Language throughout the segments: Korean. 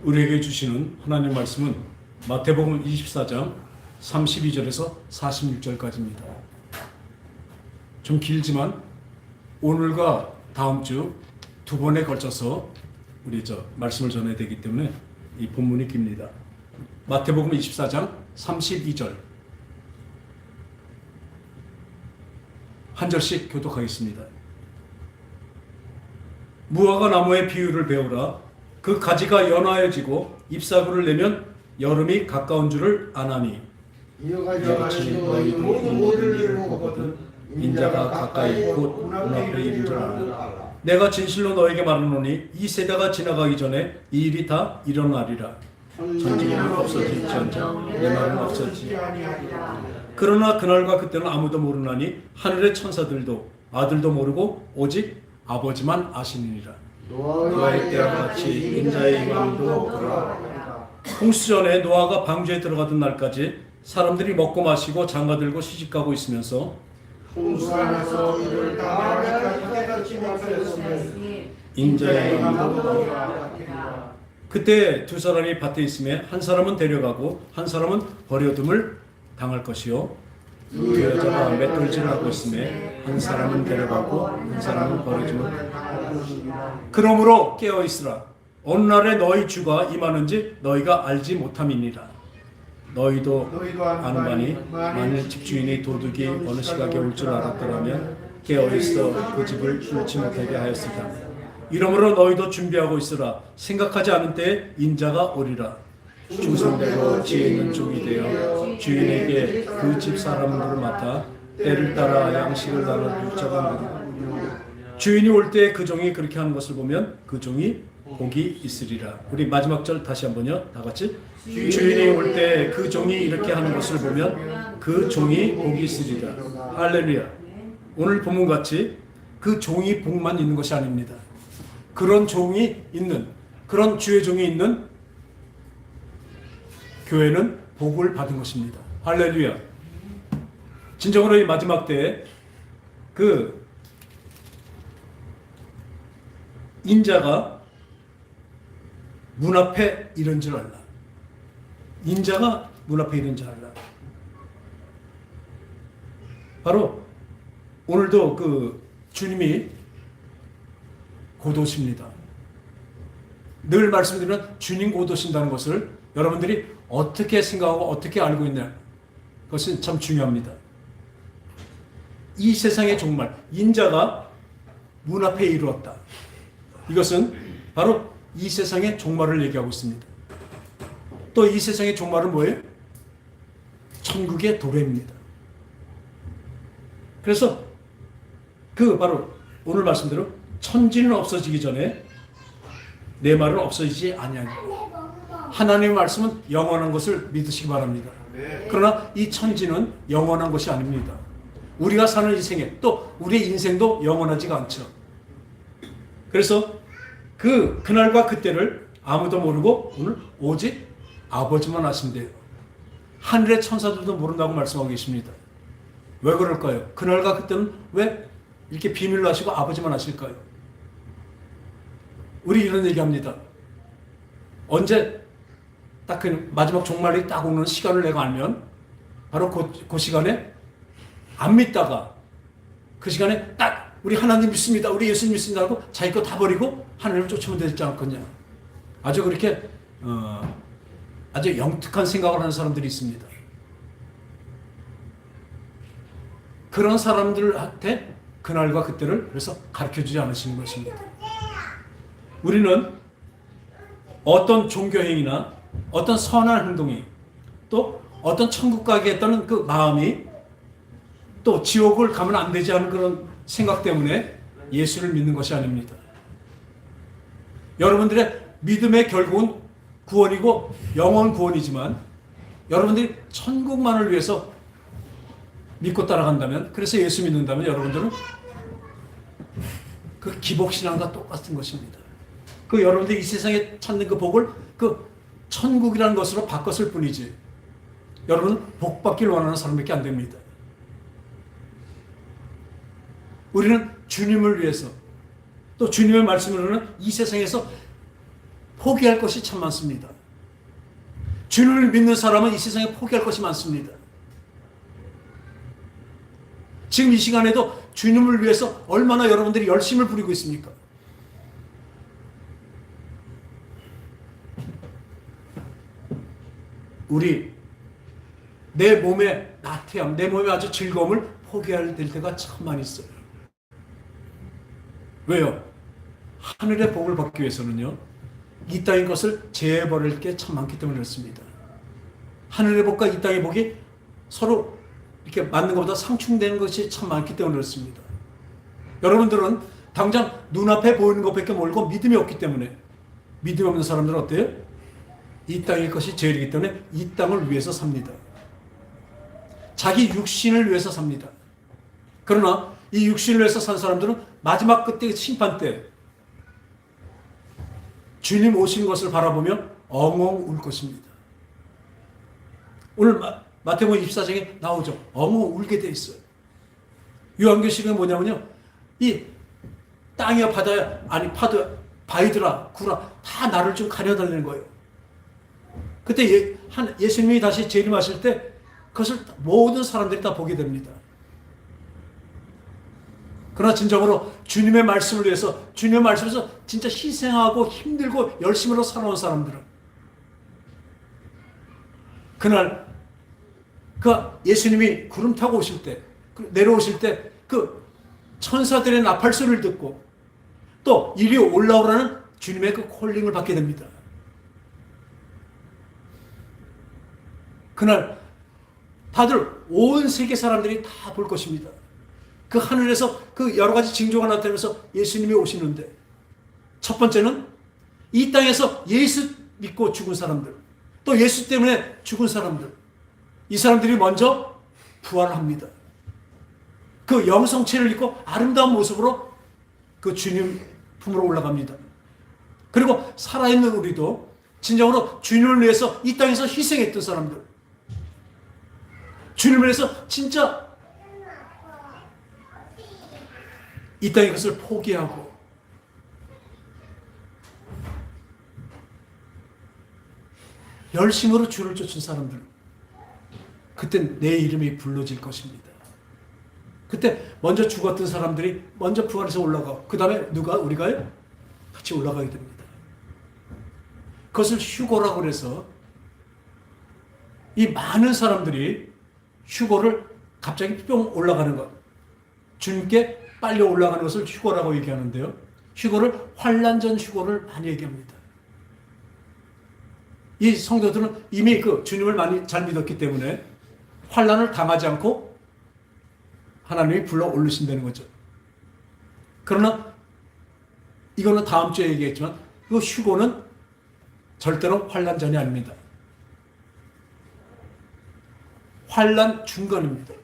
우리에게 주시는 하나님의 말씀은 마태복음 24장 32절에서 46절까지입니다. 좀 길지만 오늘과 다음 주 두 번에 걸쳐서 우리 말씀을 전해야 되기 때문에 이 본문이 깁니다. 마태복음 24장 32절 한 절씩 교독하겠습니다. 무화과 나무의 비유를 배우라. 그 가지가 연하여지고 잎사구를 내면 여름이 가까운 줄을 아나니 이와 같이 너희 모든 일을 보거든 인자가 가까이 곧 눈앞에 이른 줄 아나. 내가 진실로 너에게 말하노니 이 세대가 지나가기 전에 이 일이 다 일어나리라. 천지는 없어질지언정 내 말은 없어지지 아니하리라. 그러나 그날과 그때는 아무도 모르나니 하늘의 천사들도 아들도 모르고 오직 아버지만 아시느니라. 노아의 때와 같이 인자의 임함도 그러하리라. 홍수전에 노아가 방주에 들어가던 날까지 사람들이 먹고 마시고 장가들고 시집가고 있으면서 홍수 안에서 이를 당하기까지 깨닫지 못하였으니 인자의 임함도 그러하리라. 그때 두 사람이 밭에 있음에 한 사람은 데려가고 한 사람은 버려둠을 당할 것이요 두 여자가 맷돌질을 하고 있음에 한 사람은 데려가고 한 사람은 버려둠을 당할 것이니라. 그러므로 깨어 있으라. 어느 날에 너희 주가 임하는지 너희가 알지 못함이니라. 너희도 아는 바니 만일 집주인이 도둑이 어느 시각에 올 줄 알았더라면 깨어 있어 그 집을 뚫지 못하게 하였으리라. 이러므로 너희도 준비하고 있으라. 생각하지 않은 때에 인자가 오리라. 충성되고 지혜 있는 종이 되어 주인에게 그 집 사람들을 맡아 때를 따라 양식을 나눠 육자가 주인이 올 때 그 종이 그렇게 하는 것을 보면 그 종이 복이 있으리라. 우리 마지막 절 다시 한번요. 다 같이. 주인이 올 때 그 종이 이렇게 하는 것을 보면 그 종이 복이 있으리라. 할렐루야. 오늘 본문같이 그 종이 복만 있는 것이 아닙니다. 그런 종이 있는, 그런 주의 종이 있는 교회는 복을 받은 것입니다. 할렐루야. 진정으로 이 마지막 때에 그 인자가 문 앞에 이른 줄 알라. 인자가 문 앞에 이른 줄 알라. 바로 오늘도 그 주님이 곧 오십니다. 늘 말씀드리는 주님 곧 오신다는 것을 여러분들이 어떻게 생각하고 어떻게 알고 있냐, 그것은 참 중요합니다. 이 세상의 종말, 인자가 문 앞에 이루었다. 이것은 바로 이 세상의 종말을 얘기하고 있습니다. 또 이 세상의 종말은 뭐예요? 천국의 도래입니다. 그래서 그 바로 오늘 말씀대로 천지는 없어지기 전에 내 말은 없어지지 아니하니. 하나님의 말씀은 영원한 것을 믿으시기 바랍니다. 그러나 이 천지는 영원한 것이 아닙니다. 우리가 사는 이 생에 또 우리의 인생도 영원하지가 않죠. 그래서 그날과 그때를 아무도 모르고 오늘 오직 아버지만 아신대요. 하늘의 천사들도 모른다고 말씀하고 계십니다. 왜 그럴까요? 그날과 그때는 왜 이렇게 비밀로 하시고 아버지만 아실까요? 우리 이런 얘기합니다. 언제 딱 그 마지막 종말이 딱 오는 시간을 내가 알면 바로 그 시간에 안 믿다가 그 시간에 딱 우리 하나님 믿습니다, 우리 예수님 믿습니다 하고 자기 거 다 버리고 하나님을 쫓으면 되지 않겠냐. 아주 그렇게 아주 영특한 생각을 하는 사람들이 있습니다. 그런 사람들한테 그날과 그때를 그래서 가르쳐주지 않으시는 것입니다. 우리는 어떤 종교행위나 어떤 선한 행동이 또 어떤 천국 가겠다는 그 마음이 또 지옥을 가면 안 되지 않은 그런 생각 때문에 예수를 믿는 것이 아닙니다. 여러분들의 믿음의 결국은 구원이고 영원 구원이지만 여러분들이 천국만을 위해서 믿고 따라간다면, 그래서 예수 믿는다면 여러분들은 그 기복신앙과 똑같은 것입니다. 그 여러분들이 이 세상에 찾는 그 복을 그 천국이라는 것으로 바꿨을 뿐이지 여러분은 복 받기를 원하는 사람밖에 안 됩니다. 우리는 주님을 위해서 또 주님의 말씀으로는 이 세상에서 포기할 것이 참 많습니다. 주님을 믿는 사람은 이 세상에 포기할 것이 많습니다. 지금 이 시간에도 주님을 위해서 얼마나 여러분들이 열심을 부리고 있습니까? 우리 내 몸의 나태함, 내 몸의 아주 즐거움을 포기해야 될 때가 참 많이 있어요. 왜요? 하늘의 복을 받기 위해서는요, 이 땅의 것을 제해버릴 게 참 많기 때문에 그렇습니다. 하늘의 복과 이 땅의 복이 서로 이렇게 맞는 것보다 상충되는 것이 참 많기 때문에 그렇습니다. 여러분들은 당장 눈앞에 보이는 것밖에 모르고 믿음이 없기 때문에, 믿음이 없는 사람들은 어때요? 이 땅의 것이 제일이기 때문에 이 땅을 위해서 삽니다. 자기 육신을 위해서 삽니다. 그러나 이 육신을 위해서 산 사람들은 마지막 그때 심판 때 주님 오시는 것을 바라보며 엉엉 울 것입니다. 오늘 마태복음 24장에 나오죠. 엉엉 울게 돼 있어요. 요한계시록에 뭐냐면요, 이 땅이야 바다야, 아니 파도야, 바위들아 구라 다 나를 좀 가려달라는 거예요. 그때 예수님이 다시 재림하실 때 그것을 모든 사람들이 다 보게 됩니다. 그러나 진정으로 주님의 말씀을 위해서, 주님의 말씀에서 진짜 희생하고 힘들고 열심으로 살아온 사람들은 그날 그 예수님이 구름 타고 오실 때, 내려오실 때 그 천사들의 나팔 소리를 듣고 또 이리 올라오라는 주님의 그 콜링을 받게 됩니다. 그날 다들 온 세계 사람들이 다 볼 것입니다. 그 하늘에서 그 여러 가지 징조가 나타나면서 예수님이 오시는데, 첫 번째는 이 땅에서 예수 믿고 죽은 사람들, 또 예수 때문에 죽은 사람들, 이 사람들이 먼저 부활합니다. 그 영성체를 입고 아름다운 모습으로 그 주님 품으로 올라갑니다. 그리고 살아있는 우리도 진정으로 주님을 위해서 이 땅에서 희생했던 사람들, 주님을 위해서 진짜 이 땅의 것을 포기하고 열심으로 주를 쫓은 사람들, 그때 내 이름이 불러질 것입니다. 그때 먼저 죽었던 사람들이 먼저 부활해서 올라가고, 그 다음에 우리가요? 같이 올라가게 됩니다. 그것을 휴거라고 그래서 이 많은 사람들이 휴거를 갑자기 뿅 올라가는 것, 주님께 빨리 올라가는 것을 휴거라고 얘기하는데요. 휴거를 환난전 휴거를 많이 얘기합니다. 이 성도들은 이미 그 주님을 많이 잘 믿었기 때문에 환난을 당하지 않고 하나님이 불러 올리신다는 거죠. 그러나 이거는 다음 주에 얘기했지만 그 휴거는 절대로 환난전이 아닙니다. 환난 중간입니다.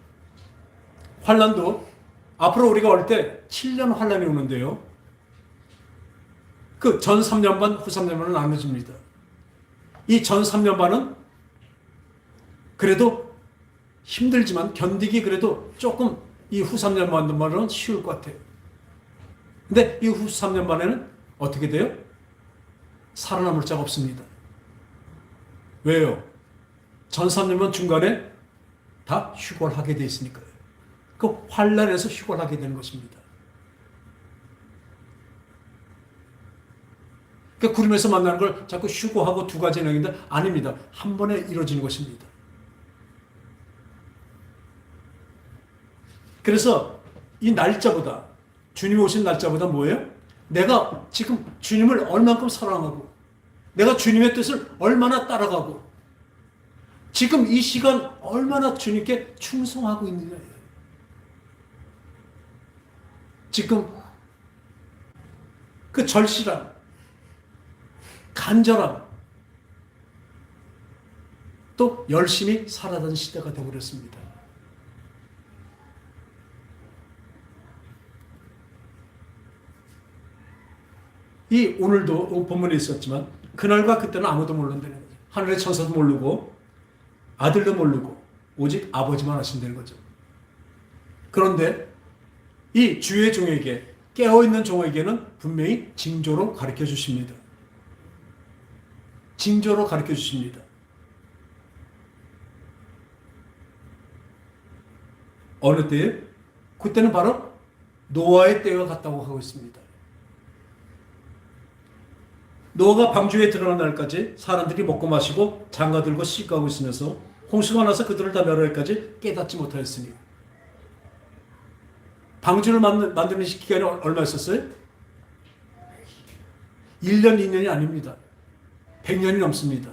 환난도 앞으로 우리가 올 때 7년 환난이 오는데요. 그 전 3년 반, 후 3년 반은 나눠집니다. 이 전 3년 반은 그래도 힘들지만 견디기 그래도 조금 이 후 3년 반은 쉬울 것 같아요. 근데 이 후 3년 반에는 어떻게 돼요? 살아남을 자가 없습니다. 왜요? 전 3년 반 중간에 다 휴거를 하게 돼 있으니까요. 그 환난에서 휴거를 하게 되는 것입니다. 그러니까 구름에서 만나는 걸 자꾸 휴거하고 두 가지 행위인데 아닙니다. 한 번에 이루어지는 것입니다. 그래서 이 날짜보다, 주님이 오신 날짜보다 뭐예요? 내가 지금 주님을 얼만큼 사랑하고 내가 주님의 뜻을 얼마나 따라가고 지금 이 시간 얼마나 주님께 충성하고 있느냐예요. 지금 그 절실함, 간절함, 또 열심히 살아가는 시대가 되어버렸습니다. 이 오늘도 본문에 있었지만 그날과 그때는 아무도 모른다는 거죠. 하늘의 천사도 모르고 아들도 모르고 오직 아버지만 아신다는 거죠. 그런데 이 주의 종에게, 깨어있는 종에게는 분명히 징조로 가르쳐 주십니다. 징조로 가르쳐 주십니다. 어느 때에? 그때는 바로 노아의 때가 같다고 하고 있습니다. 노아가 방주에 들어간 날까지 사람들이 먹고 마시고 장가들고 시집가고 있으면서 홍수가 나서 그들을 다 멸하기까지 깨닫지 못하였으니 방주를 만드는 기간이 얼마 있었어요? 1년, 2년이 아닙니다. 100년이 넘습니다.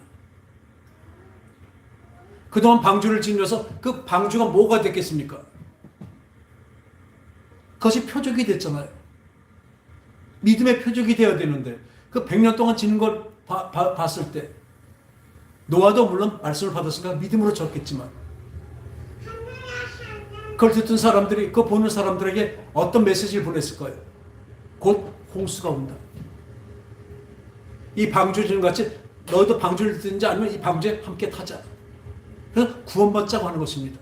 그동안 방주를 지으면서 그 방주가 뭐가 됐겠습니까? 그것이 표적이 됐잖아요. 믿음의 표적이 되어야 되는데 그 100년 동안 지는 걸 봤을 때 노아도 물론 말씀을 받았으니까 믿음으로 졌겠지만 그걸 듣던 사람들이 그거 보는 사람들에게 어떤 메시지를 보냈을까요? 곧 홍수가 온다. 이 방주지는 같이 너희도 방주를 듣는지 아니면 이 방주에 함께 타자. 그래서 구원받자고 하는 것입니다.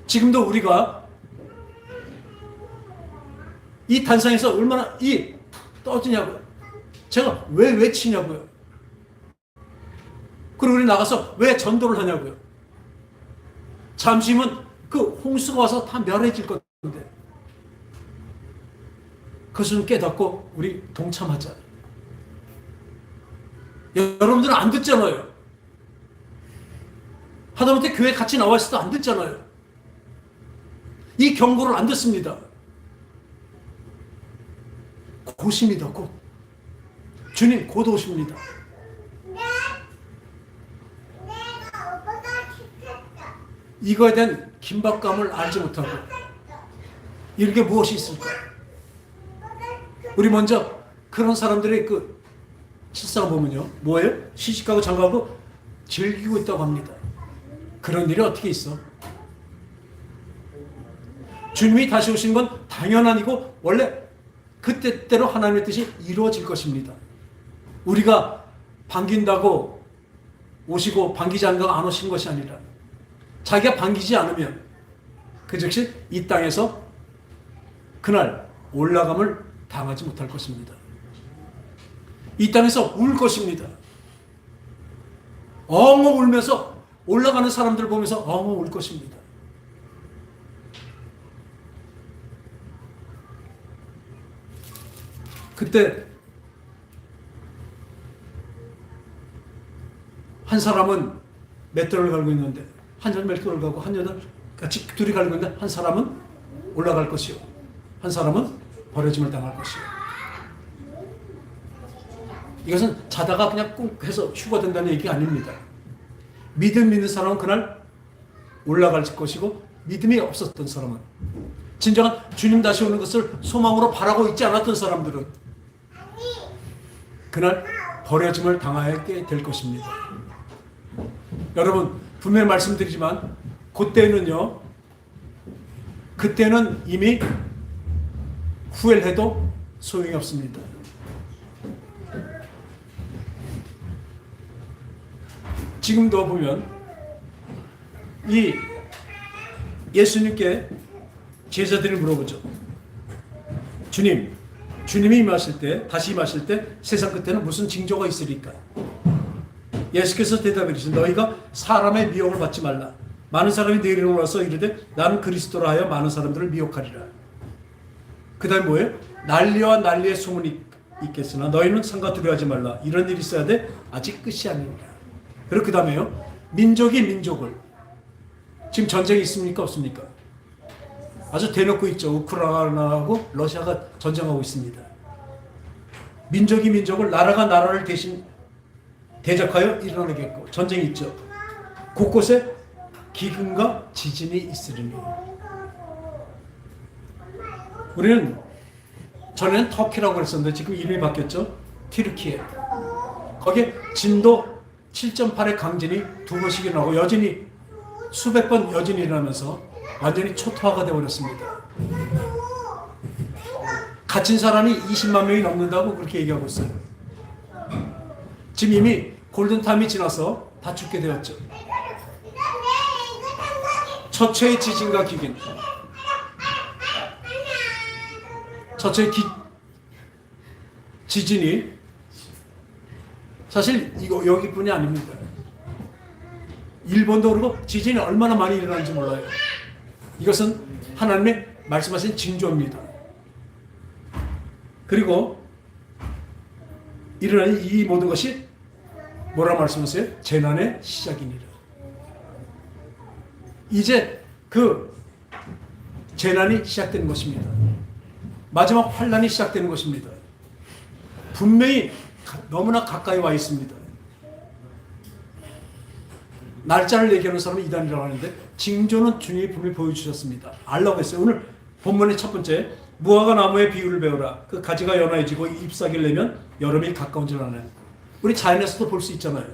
지금도 우리가 이 단상에서 얼마나 떠지냐고요. 제가 왜 외치냐고요. 그리고 우리 나가서 왜 전도를 하냐고요. 잠시면 그 홍수가 와서 다 멸해질 건데 그것을 깨닫고 우리 동참하자. 여러분들은 안 듣잖아요. 하다못해 교회 같이 나와 있어도 안 듣잖아요. 이 경고를 안 듣습니다. 곧입니다. 곧. 주님 곧 오십니다. 이거에 대한 긴박감을 알지 못하고 이렇게 무엇이 있을까? 우리 먼저 그런 사람들의 그 실상을 보면요. 뭐예요? 시집가고 장가가고 즐기고 있다고 합니다. 그런 일이 어떻게 있어? 주님이 다시 오신 건 당연한 이고 원래 그때대로 하나님의 뜻이 이루어질 것입니다. 우리가 반긴다고 오시고 반기지 않는다고 안 오신 것이 아니라 자기가 반기지 않으면 그 즉시 이 땅에서 그날 올라감을 당하지 못할 것입니다. 이 땅에서 울 것입니다. 엉엉 울면서 올라가는 사람들 보면서 엉엉 울 것입니다. 그때 한 사람은 맷돌을 갈고 있는데 한 여자는 맷돌을 갈고 한 여자는 같이 둘이 갈고 있는데 한 사람은 올라갈 것이요 한 사람은 버려짐을 당할 것이요. 이것은 자다가 그냥 꾹 해서 휴가 된다는 얘기가 아닙니다. 믿음 있는 사람은 그날 올라갈 것이고 믿음이 없었던 사람은 진정한 주님 다시 오는 것을 소망으로 바라고 있지 않았던 사람들은 그날 버려짐을 당하게 될 것입니다. 여러분 분명히 말씀드리지만 그때는 이미 후회를 해도 소용이 없습니다. 지금도 보면 이 예수님께 제자들이 물어보죠. 주님이 임하실 때, 다시 임하실 때 세상 끝에는 무슨 징조가 있으리까? 예수께서 대답해 주신 너희가 사람의 미혹을 받지 말라. 많은 사람이 내게 와서 이르되 나는 그리스도라 하여 많은 사람들을 미혹하리라. 그 다음에 뭐예요? 난리와 난리의 소문이 있겠으나 너희는 상가 두려워하지 말라. 이런 일이 있어야 돼. 아직 끝이 아니니라. 그리고 그 다음에요. 민족이 민족을. 지금 전쟁이 있습니까? 없습니까? 아주 대놓고 있죠. 우크라이나하고 러시아가 전쟁하고 있습니다. 민족이 민족을, 나라가 나라를 대신 대적하여 일어나겠고 전쟁이 있죠. 곳곳에 기근과 지진이 있으리니. 우리는 전에는 터키라고 그랬었는데 지금 이름이 바뀌었죠. 튀르키예. 거기에 진도 7.8의 강진이 2번씩 일어나고 여진이 수백 번 여진이 일어나면서 완전히 초토화가 되어버렸습니다. 갇힌 사람이 20만 명이 넘는다고 그렇게 얘기하고 있어요. 지금 이미 골든타임이 지나서 다 죽게 되었죠. 처처의 지진과 기근, 처처의 지진이 사실 이거 여기뿐이 아닙니다. 일본도 그렇고 지진이 얼마나 많이 일어나는지 몰라요. 이것은 하나님의 말씀하신 징조입니다. 그리고 일어나는 이 모든 것이 뭐라 말씀하세요? 재난의 시작이니라. 이제 그 재난이 시작되는 것입니다. 마지막 환란이 시작되는 것입니다. 분명히 너무나 가까이 와 있습니다. 날짜를 얘기하는 사람은 이단이라고 하는데 징조는 주님이 분명히 보여주셨습니다. 알라고 했어요. 오늘 본문의 첫 번째, 무화과 나무의 비유를 배우라. 그 가지가 연화해지고 잎사귀를 내면 여름이 가까운 줄 아네. 우리 자연에서도 볼 수 있잖아요.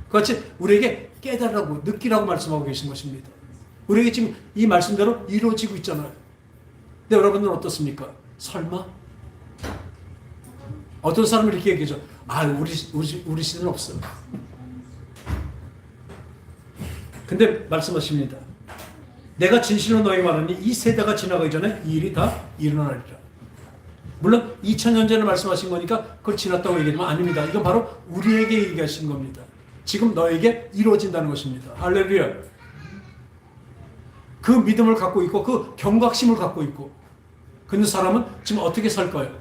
그같이 우리에게 깨달으라고 느끼라고 말씀하고 계신 것입니다. 우리에게 지금 이 말씀대로 이루어지고 있잖아요. 근데 여러분들은 어떻습니까? 설마? 어떤 사람은 이렇게 얘기하죠. 아, 우리 시대는 없어. 근데 말씀하십니다. 내가 진실로 너에게 말하니 이 세대가 지나가기 전에 이 일이 다 일어나리라. 물론 2000년 전에 말씀하신 거니까 그걸 지났다고 얘기하면 아닙니다. 이건 바로 우리에게 얘기하신 겁니다. 지금 너에게 이루어진다는 것입니다. 할렐루야. 그 믿음을 갖고 있고 그 경각심을 갖고 있고 근데 사람은 지금 어떻게 살까요?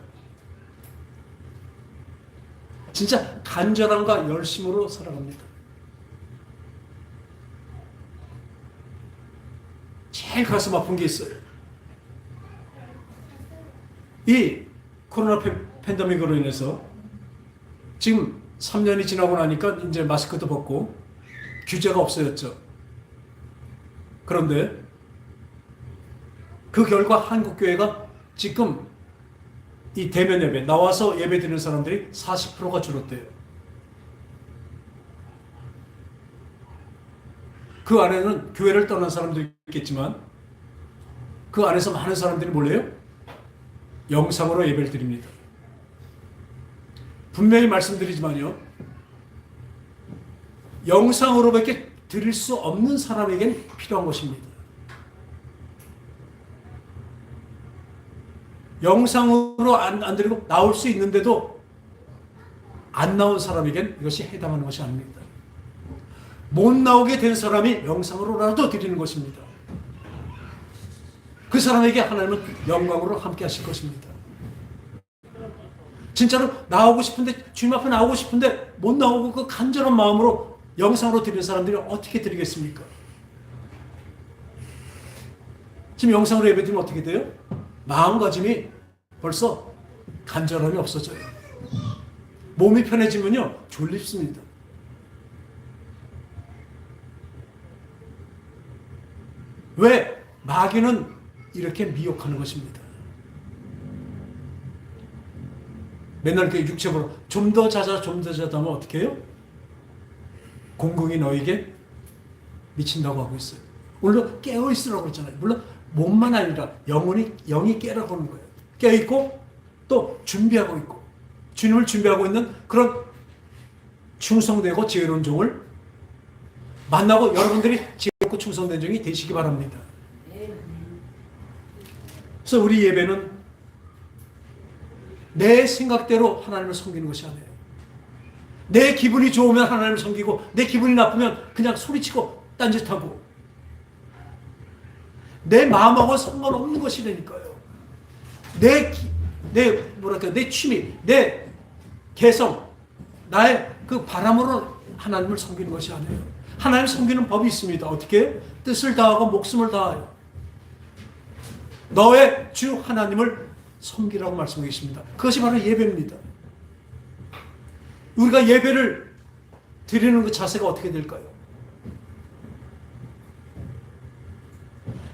진짜 간절함과 열심으로 살아갑니다. 제일 가슴 아픈 게 있어요. 이 코로나 팬데믹으로 인해서 지금 3년이 지나고 나니까 이제 마스크도 벗고 규제가 없어졌죠. 그런데 그 결과 한국교회가 지금 이 대면 예배, 나와서 예배 드리는 사람들이 40%가 줄었대요. 그 안에는 교회를 떠난 사람도 있겠지만 그 안에서 많은 사람들이 몰래요? 영상으로 예배를 드립니다. 분명히 말씀드리지만요. 영상으로밖에 드릴 수 없는 사람에겐 필요한 것입니다. 영상으로 안 드리고 나올 수 있는데도 안 나온 사람에겐 이것이 해당하는 것이 아닙니다. 못 나오게 된 사람이 영상으로라도 드리는 것입니다. 그 사람에게 하나님은 영광으로 함께 하실 것입니다. 진짜로 나오고 싶은데 주님 앞에 나오고 싶은데 못 나오고 그 간절한 마음으로 영상으로 드리는 사람들이 어떻게 드리겠습니까? 지금 영상으로 예배드리면 어떻게 돼요? 마음가짐이 벌써 간절함이 없어져요. 몸이 편해지면요 졸립습니다. 왜? 마귀는 이렇게 미혹하는 것입니다. 맨날 이렇게 육체적으로 좀 더 자자 좀 더 자자 하면 어떻게 해요? 공공이 너에게 미친다고 하고 있어요. 오늘도 깨어있으라고 그랬잖아요. 물론 몸만 아니라 영이 깨라고 하는 거예요. 깨어있고 또 준비하고 있고 주님을 준비하고 있는 그런 충성되고 지혜로운 종을 만나고 여러분들이 지혜롭고 충성된 종이 되시기 바랍니다. 그래서 우리 예배는 내 생각대로 하나님을 섬기는 것이 아니에요. 내 기분이 좋으면 하나님을 섬기고 내 기분이 나쁘면 그냥 소리치고 딴짓하고 내 마음하고 상관없는 것이라니까요. 내 취미, 내 개성, 나의 그 바람으로 하나님을 섬기는 것이 아니에요. 하나님을 섬기는 법이 있습니다. 어떻게? 뜻을 다하고 목숨을 다하여 너의 주 하나님을 섬기라고 말씀하고 계십니다. 그것이 바로 예배입니다. 우리가 예배를 드리는 그 자세가 어떻게 될까요?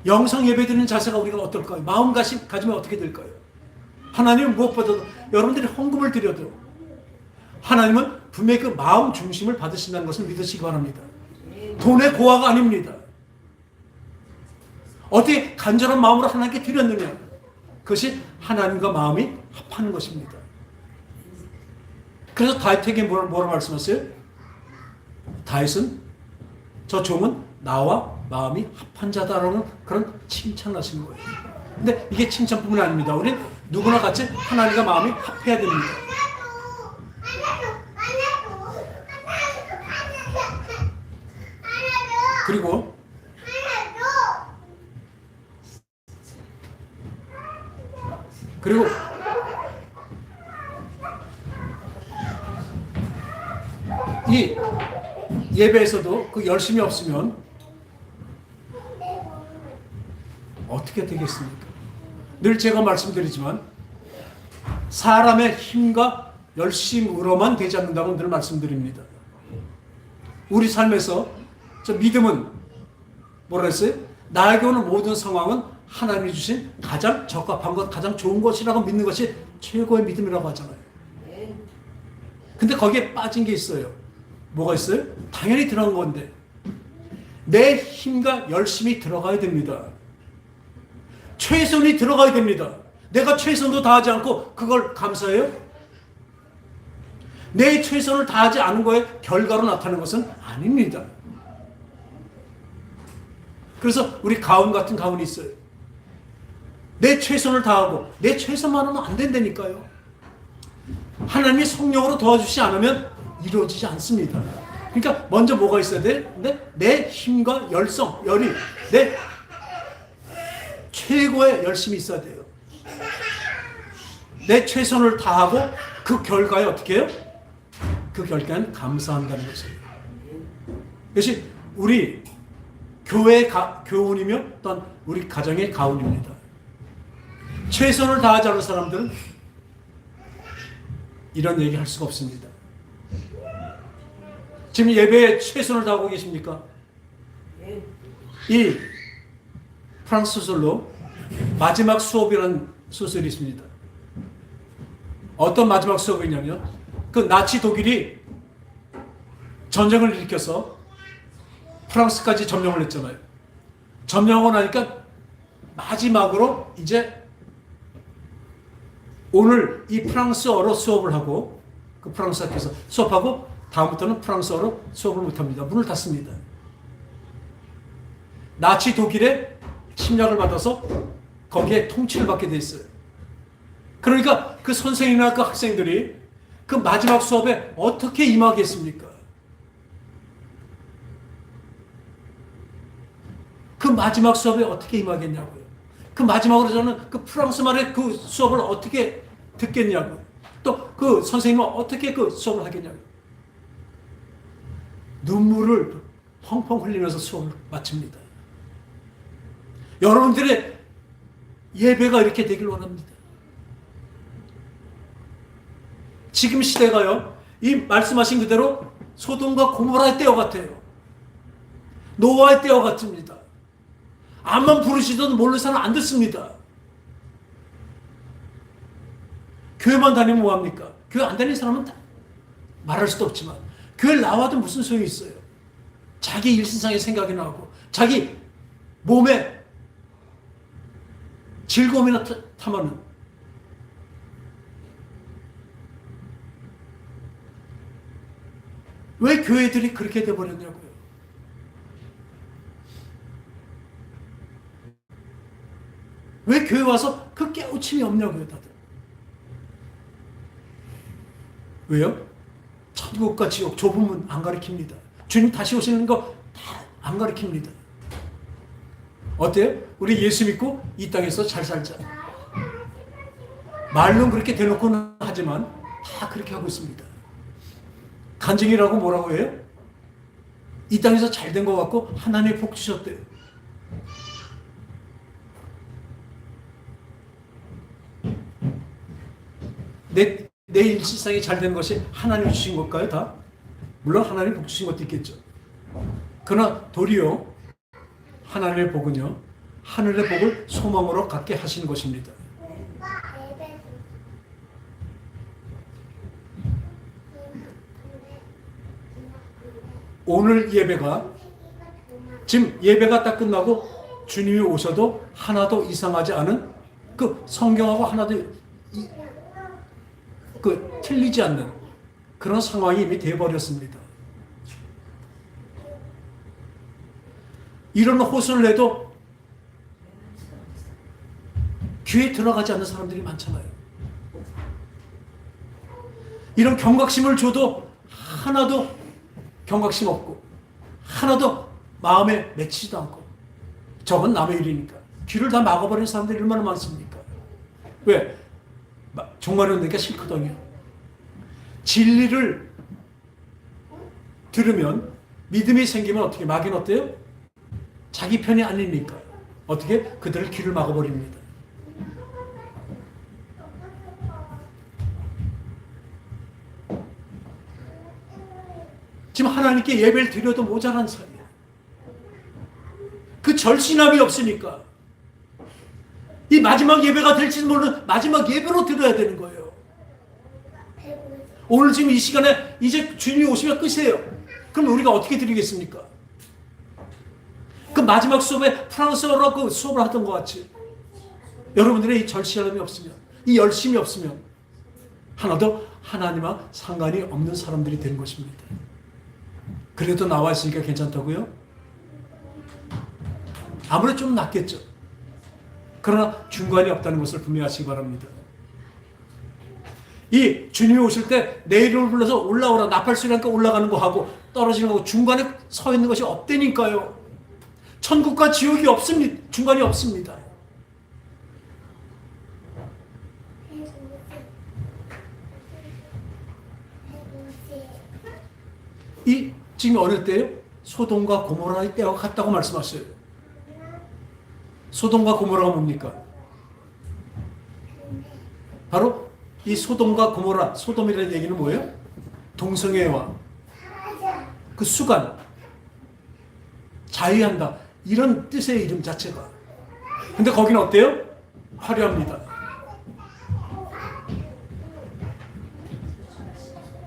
영상 예배 드리는 자세가 우리가 어떨까요? 마음가짐이 어떻게 될까요? 하나님은 무엇보다도 여러분들이 헌금을 드려도 하나님은 분명히 그 마음 중심을 받으신다는 것을 믿으시기 바랍니다. 돈의 고아가 아닙니다. 어떻게 간절한 마음으로 하나님께 드렸느냐? 그것이 하나님과 마음이 합하는 것입니다. 그래서 다윗에게 뭐라 말씀하셨어요? 다윗은 저 종은 나와 마음이 합한 자다라는 그런 칭찬을 하시는 거예요. 근데 이게 칭찬뿐만 아닙니다. 우리는 누구나 같이 하나님과 마음이 합해야 됩니다. 그리고 이 예배에서도 그 열심이 없으면 어떻게 되겠습니까? 늘 제가 말씀드리지만 사람의 힘과 열심으로만 되지 않는다고 늘 말씀드립니다. 우리 삶에서 저 믿음은 뭐라 했어요? 나에게 오는 모든 상황은 하나님이 주신 가장 적합한 것, 가장 좋은 것이라고 믿는 것이 최고의 믿음이라고 하잖아요. 근데 거기에 빠진 게 있어요. 뭐가 있어요? 당연히 들어간 건데 내 힘과 열심이 들어가야 됩니다. 최선이 들어가야 됩니다. 내가 최선도 다하지 않고 그걸 감사해요? 내 최선을 다하지 않은 거에 결과로 나타나는 것은 아닙니다. 그래서 우리 가훈 같은 가훈이 있어요. 내 최선을 다하고 내 최선만 하면 안 된다니까요. 하나님이 성령으로 도와주시지 않으면 이루어지지 않습니다. 그러니까 먼저 뭐가 있어야 돼? 내 힘과 열이 내 최고의 열심이 있어야 돼요. 내 최선을 다하고 그 결과에 어떻게 해요? 그 결과는 감사한다는 것이에요. 그것이 우리 교회의 교훈이며 또한 우리 가정의 가훈입니다. 최선을 다하지 않은 사람들은 이런 얘기 할 수가 없습니다. 지금 예배에 최선을 다하고 계십니까? 이 프랑스 소설로 마지막 수업이라는 소설이 있습니다. 어떤 마지막 수업이냐면 그 나치 독일이 전쟁을 일으켜서 프랑스까지 점령을 했잖아요. 점령하고 나니까 마지막으로 이제 오늘 이 프랑스어로 수업을 하고 그 프랑스 학교에서 수업하고 다음부터는 프랑스어로 수업을 못합니다. 문을 닫습니다. 나치 독일의 침략을 받아서 거기에 통치를 받게 돼 있어요. 그러니까 그 선생님이나 그 학생들이 그 마지막 수업에 어떻게 임하겠습니까? 그 마지막 수업에 어떻게 임하겠냐고요. 그 마지막으로 저는 그 프랑스 말의 그 수업을 어떻게 듣겠냐고요. 또 그 선생님은 어떻게 그 수업을 하겠냐고요. 눈물을 펑펑 흘리면서 수업을 마칩니다. 여러분들의 예배가 이렇게 되길 원합니다. 지금 시대가요, 이 말씀하신 그대로 소돔과 고모라의 때와 같아요. 노아의 때와 같습니다. 암만 부르시던 모르는 안 듣습니다. 교회만 다니면 뭐합니까? 교회 안 다니는 사람은 말할 수도 없지만 교회 나와도 무슨 소용이 있어요? 자기 일신상의 생각이 나고 자기 몸에 즐거움이나 탐하는 왜 교회들이 그렇게 돼버렸냐고요. 왜 교회 와서 그 깨우침이 없냐고요, 다들. 왜요? 천국과 지옥 좁은 문 안 가르칩니다. 주님 다시 오시는 거 다 안 가르칩니다. 어때요? 우리 예수 믿고 이 땅에서 잘 살자. 말로는 그렇게 대놓고는 하지만 다 그렇게 하고 있습니다. 간증이라고 뭐라고 해요? 이 땅에서 잘 된 것 같고 하나님의 복 주셨대요. 내 일시상이 잘 된 것이 하나님 주신 걸까요? 다? 물론 하나님 복 주신 것도 있겠죠. 그러나 도리어 하나님의 복은요, 하늘의 복을 소망으로 갖게 하시는 것입니다. 오늘 예배가 지금 예배가 딱 끝나고 주님이 오셔도 하나도 이상하지 않은 그 성경하고 하나도 틀리지 않는 그런 상황이 이미 되어버렸습니다. 이런 호소를 해도 귀에 들어가지 않는 사람들이 많잖아요. 이런 경각심을 줘도 하나도 경각심 없고 하나도 마음에 맺히지도 않고 저건 남의 일이니까 귀를 다 막아버리는 사람들이 얼마나 많습니까? 왜? 종말이 오니까 싫거든요. 진리를 들으면 믿음이 생기면 어떻게 마귀는 어때요? 자기 편이 아니니까 어떻게 그들을 길을 막아버립니다. 지금 하나님께 예배를 드려도 모자란 삶이야. 그 절신함이 없으니까 이 마지막 예배가 될지도 모르는 마지막 예배로 드려야 되는 거예요. 오늘 지금 이 시간에 이제 주님이 오시면 끝이에요. 그럼 우리가 어떻게 드리겠습니까? 그 마지막 수업에 프랑스어로 그 수업을 하던 것 같이 여러분들의 이 절실함이 없으면, 이 열심이 없으면 하나도 하나님과 상관이 없는 사람들이 되는 것입니다. 그래도 나와 있으니까 괜찮다고요? 아무래도 좀 낫겠죠. 그러나 중간이 없다는 것을 분명히 하시기 바랍니다. 이 주님이 오실 때 내 이름을 불러서 올라오라, 나팔소리하니까 올라가는 거 하고 떨어지는 거고 중간에 서 있는 것이 없다니까요. 천국과 지옥이 없습니다. 중간이 없습니다. 이 지금 어느 때요? 소돔과 고모라의 때와 같다고 말씀하셨어요. 소돔과 고모라가 뭡니까? 바로 이 소돔과 고모라, 소돔이라는 얘기는 뭐예요? 동성애와 그 수간, 자유한다, 이런 뜻의 이름 자체가. 근데 거기는 어때요? 화려합니다.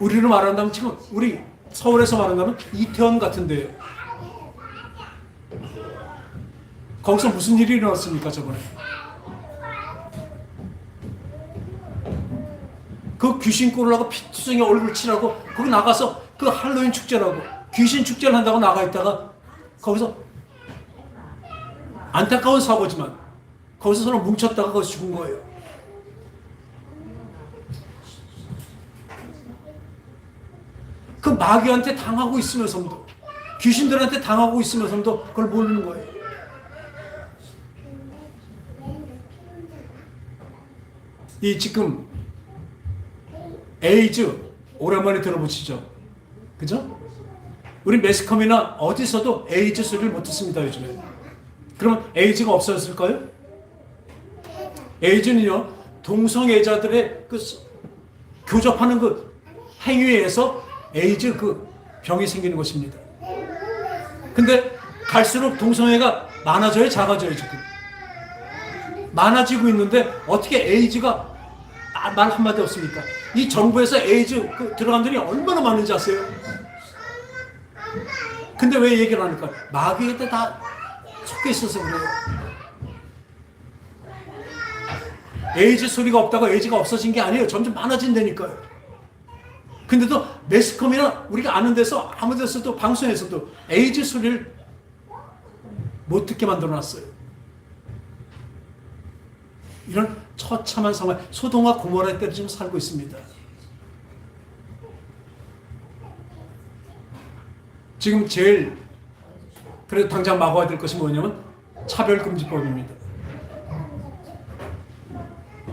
우리로 말한다면 지금 우리 서울에서 말한다면 이태원 같은데요. 거기서 무슨 일이 일어났습니까 저번에? 그 귀신 꼴으라고 피투성이 얼굴 칠하고 거기 나가서 그 할로윈 축제라고 귀신 축제를 한다고 나가 있다가 거기서 안타까운 사고지만 거기서 서로 뭉쳤다가 거기서 죽은 거예요. 그 마귀한테 당하고 있으면서도 귀신들한테 당하고 있으면서도 그걸 모르는 거예요. 이 지금 에이즈 오랜만에 들어보시죠? 그죠? 우리 매스컴이나 어디서도 에이즈 소리를 못 듣습니다 요즘에. 그러면 에이즈가 없어졌을까요? 에이즈는요 동성애자들의 그 교접하는 그 행위에 의해서 에이즈 그 병이 생기는 것입니다. 근데 갈수록 동성애가 많아져요, 작아져요 지금? 많아지고 있는데 어떻게 에이즈가 말 한마디 없습니까? 이 정부에서 에이즈 그 들어간 돈이 얼마나 많은지 아세요? 근데 왜 얘기를 하니까 마귀한테 다 속해 있어서 그래요. 에이즈 소리가 없다고 에이즈가 없어진 게 아니에요. 점점 많아진다니까요. 근데도 매스컴이나 우리가 아는 데서 아무 데서도 방송에서도 에이즈 소리를 못 듣게 만들어놨어요. 이런 처참한 상황, 소돔과 고모라 때를 지금 살고 있습니다. 지금 제일 그래도 당장 막아야 될 것이 뭐냐면 차별금지법입니다.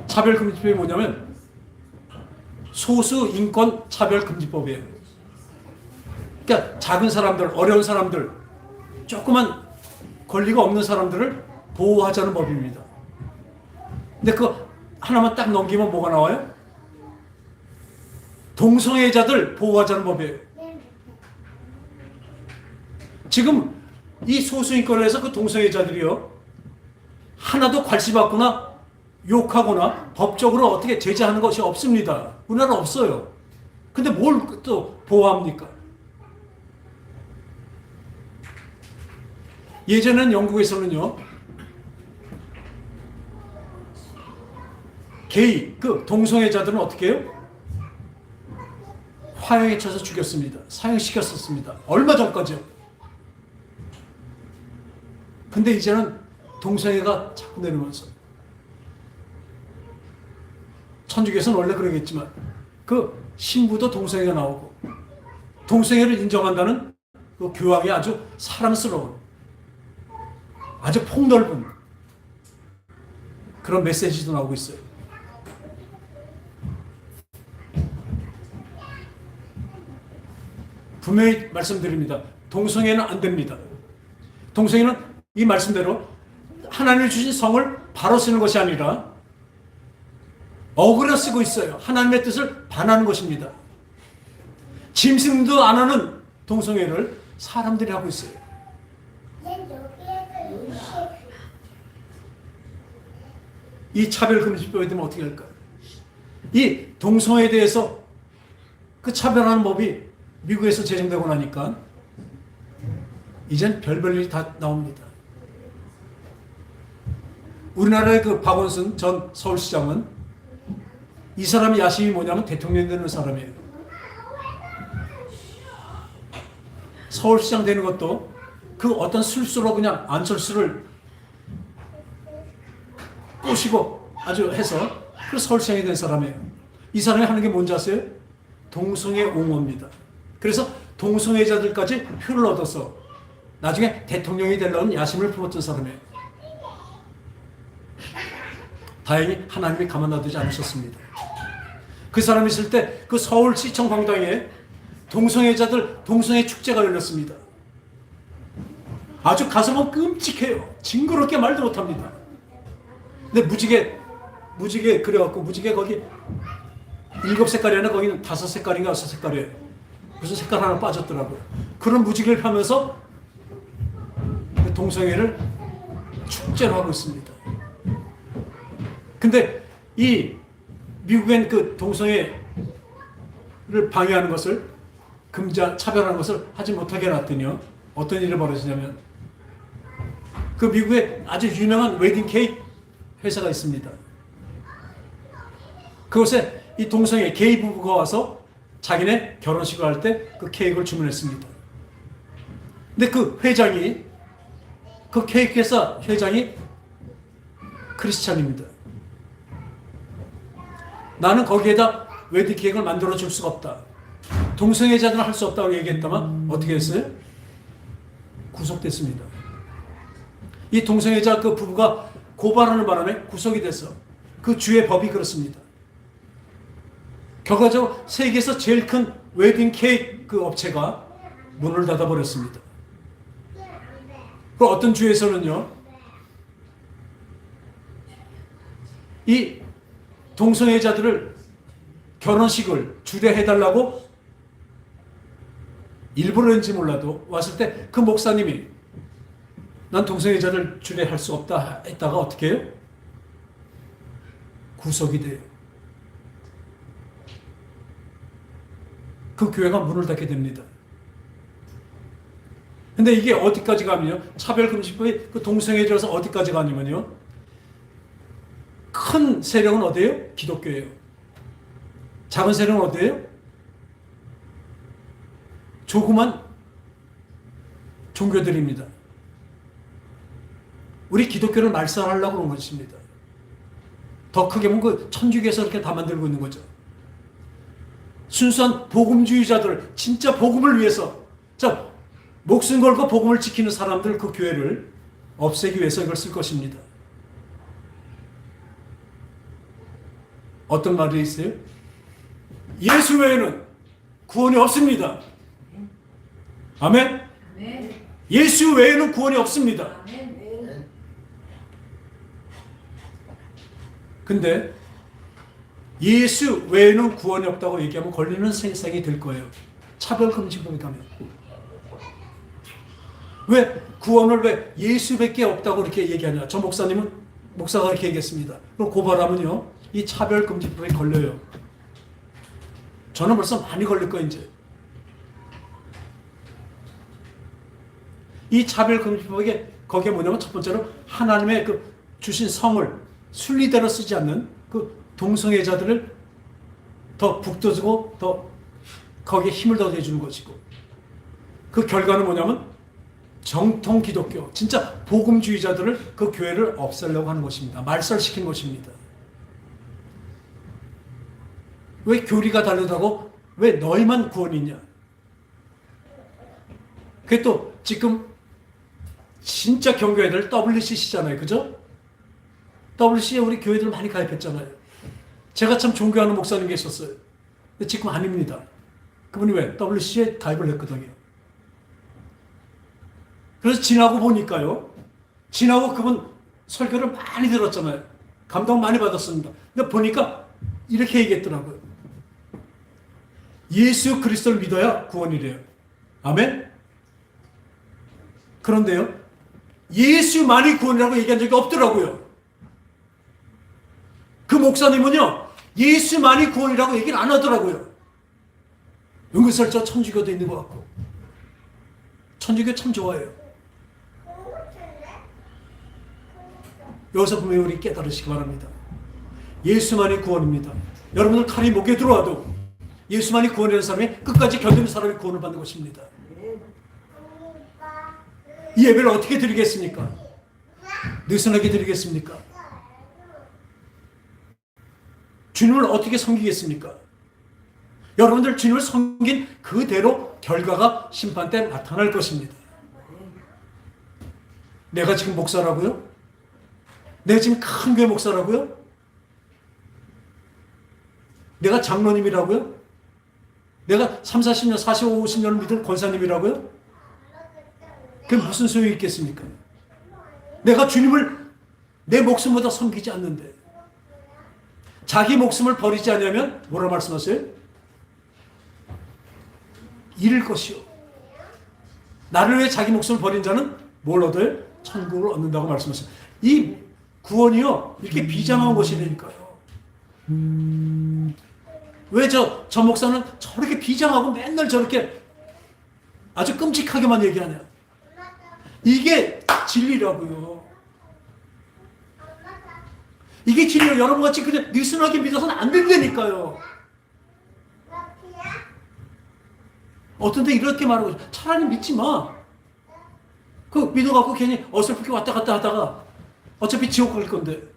차별금지법이 뭐냐면 소수인권 차별금지법이에요. 그러니까 작은 사람들, 어려운 사람들, 조그만 권리가 없는 사람들을 보호하자는 법입니다. 근데 그거 하나만 딱 넘기면 뭐가 나와요? 동성애자들 보호하자는 법이에요. 지금 이 소수인권을 해서 그 동성애자들이요 하나도 괄시받거나 욕하거나 법적으로 어떻게 제재하는 것이 없습니다. 우리나라 없어요. 근데 뭘 또 보호합니까? 예전엔 영국에서는요 게이, 그 동성애자들은 어떻게 해요? 화형에 쳐서 죽였습니다. 사형시켰었습니다. 얼마 전까지요. 근데 이제는 동성애가 자꾸 내려오면서 천주교에서는 원래 그러겠지만 그 신부도 동성애가 나오고 동성애를 인정한다는 그 교황이 아주 사랑스러운 아주 폭넓은 그런 메시지도 나오고 있어요. 분명히 말씀드립니다. 동성애는 안 됩니다. 동성애는 이 말씀대로 하나님이 주신 성을 바로 쓰는 것이 아니라 어그려 쓰고 있어요. 하나님의 뜻을 반하는 것입니다. 짐승도 안 하는 동성애를 사람들이 하고 있어요. 이 차별금지법에 대면 어떻게 할까요? 이 동성애에 대해서 그 차별하는 법이 미국에서 제정되고 나니까 이젠 별별 일이 다 나옵니다. 우리나라의 그 박원순 전 서울시장은 이 사람의 야심이 뭐냐면 대통령 되는 사람이에요. 서울시장 되는 것도 그 어떤 술수로 그냥 안철수를 꼬시고 아주 해서 그 서울시장이 된 사람이에요. 이 사람이 하는 게 뭔지 아세요? 동성애 옹호입니다. 그래서 동성애자들까지 표를 얻어서 나중에 대통령이 되려는 야심을 품었던 사람이에요. 다행히 하나님이 가만 놔두지 않으셨습니다. 그 사람이 있을 때 그 서울시청 광장에 동성애자들 동성애 축제가 열렸습니다. 아주 가슴은 끔찍해요. 징그럽게 말도 못합니다. 근데 무지개 그래갖고 무지개 거기 7색깔이 아니라 거기는 5색깔인가 6색깔이에요. 무슨 색깔 하나 빠졌더라고요. 그런 무지개를 펴면서 동성애를 축제로 하고 있습니다. 근데 이 미국엔 그 동성애를 방해하는 것을 차별하는 것을 하지 못하게 해놨더니요. 어떤 일이 벌어지냐면 그 미국에 아주 유명한 웨딩 케이크 회사가 있습니다. 그곳에 이 동성애 게이 부부가 와서 자기네 결혼식을 할 때 그 케이크를 주문했습니다. 근데 그 케이크 회사 회장이 크리스찬입니다. 나는 거기에다 웨딩 케이크를 만들어 줄 수가 없다. 동성애자들은 할 수 없다고 얘기했다만 어떻게 했어요? 구속됐습니다. 이 동성애자 그 부부가 고발하는 바람에 구속이 됐어. 그 주의 법이 그렇습니다. 결과적으로 세계에서 제일 큰 웨딩 케이크 그 업체가 문을 닫아버렸습니다. 그 어떤 주에서는요, 이 동성애자들을 결혼식을 주례해달라고 일부러 했는지 몰라도 왔을 때 그 목사님이 난 동성애자를 주례할 수 없다 했다가 어떻게 해요? 구속이 돼요. 그 교회가 문을 닫게 됩니다. 근데 이게 어디까지 가면요? 차별금지법이 그 동성애자에서 어디까지 가냐면요? 큰 세력은 어디예요? 기독교예요. 작은 세력은 어디예요? 조그만 종교들입니다. 우리 기독교를 말살하려고 그런 것입니다. 더 크게 보면 그 천주교에서 이렇게 다 만들고 있는 거죠. 순수한 복음주의자들, 진짜 복음을 위해서, 목숨 걸고 복음을 지키는 사람들 그 교회를 없애기 위해서 이걸 쓸 것입니다. 어떤 말이 있어요? 예수 외에는 구원이 없습니다. 아멘? 예수 외에는 구원이 없습니다. 근데 예수 외에는 구원이 없다고 얘기하면 걸리는 세상이 될 거예요. 차별금지법에 가면. 왜 구원을 왜 예수밖에 없다고 이렇게 얘기하냐? 저 목사가 이렇게 얘기했습니다. 그럼 고발하면요, 이 차별금지법에 걸려요. 저는 벌써 많이 걸릴 거예요, 이제. 이 차별금지법에 거기에 뭐냐면 첫 번째로 하나님의 그 주신 성을 순리대로 쓰지 않는 그 동성애자들을 더 북돋우고 더 거기에 힘을 더 내주는 것이고, 그 결과는 뭐냐면 정통 기독교, 진짜 복음주의자들을 그 교회를 없애려고 하는 것입니다. 말살시킨 것입니다. 왜 교리가 다르다고 왜 너희만 구원이 있냐? 그게 또 지금 진짜 경교회들 WCC잖아요. 그죠? WCC에 우리 교회들 많이 가입했잖아요. 제가 참 존경하는 목사님 계셨어요. 근데 지금 아닙니다. 그분이 왜? WC에 가입을 했거든요. 그래서 지나고 보니까요. 지나고 그분 설교를 많이 들었잖아요. 감동 많이 받았습니다. 근데 보니까 이렇게 얘기했더라고요. 예수 그리스도를 믿어야 구원이래요. 아멘? 그런데요. 예수만이 구원이라고 얘기한 적이 없더라고요. 그 목사님은요. 예수만이 구원이라고 얘기를 안 하더라고요. 은근슬쩍 천주교도 있는 것 같고. 천주교 참 좋아해요. 여기서 보면 우리 깨달으시기 바랍니다. 예수만이 구원입니다. 여러분들 칼이 목에 들어와도 예수만이 구원이라는 사람이 끝까지 견디는 사람이 구원을 받는 것입니다. 이 예배를 어떻게 드리겠습니까? 느슨하게 드리겠습니까? 주님을 어떻게 섬기겠습니까? 여러분들 주님을 섬긴 그대로 결과가 심판 때 나타날 것입니다. 내가 지금 목사라고요? 내가 지금 큰 교회 목사라고요? 내가 장로님이라고요? 내가 30, 40년, 45, 50년을 믿은 권사님이라고요? 그게 무슨 소용이 있겠습니까? 내가 주님을 내 목숨보다 섬기지 않는데 자기 목숨을 버리지 않으면 뭐라 말씀하세요? 잃을 것이요. 나를 위해 자기 목숨을 버린 자는 뭘 얻어요? 천국을 얻는다고 말씀하셨어요. 이 구원이요. 이렇게 비장한 것이라니까요. 왜 저 목사는 저렇게 비장하고 맨날 저렇게 아주 끔찍하게만 얘기하냐. 이게 진리라고요. 이게 진리예요. 여러분같이 그냥 느슨하게 믿어서는 안 된다니까요. 어떤 데 이렇게 말하고 차라리 믿지 마. 그 믿어갖고 괜히 어설프게 왔다 갔다 하다가 어차피 지옥 갈 건데.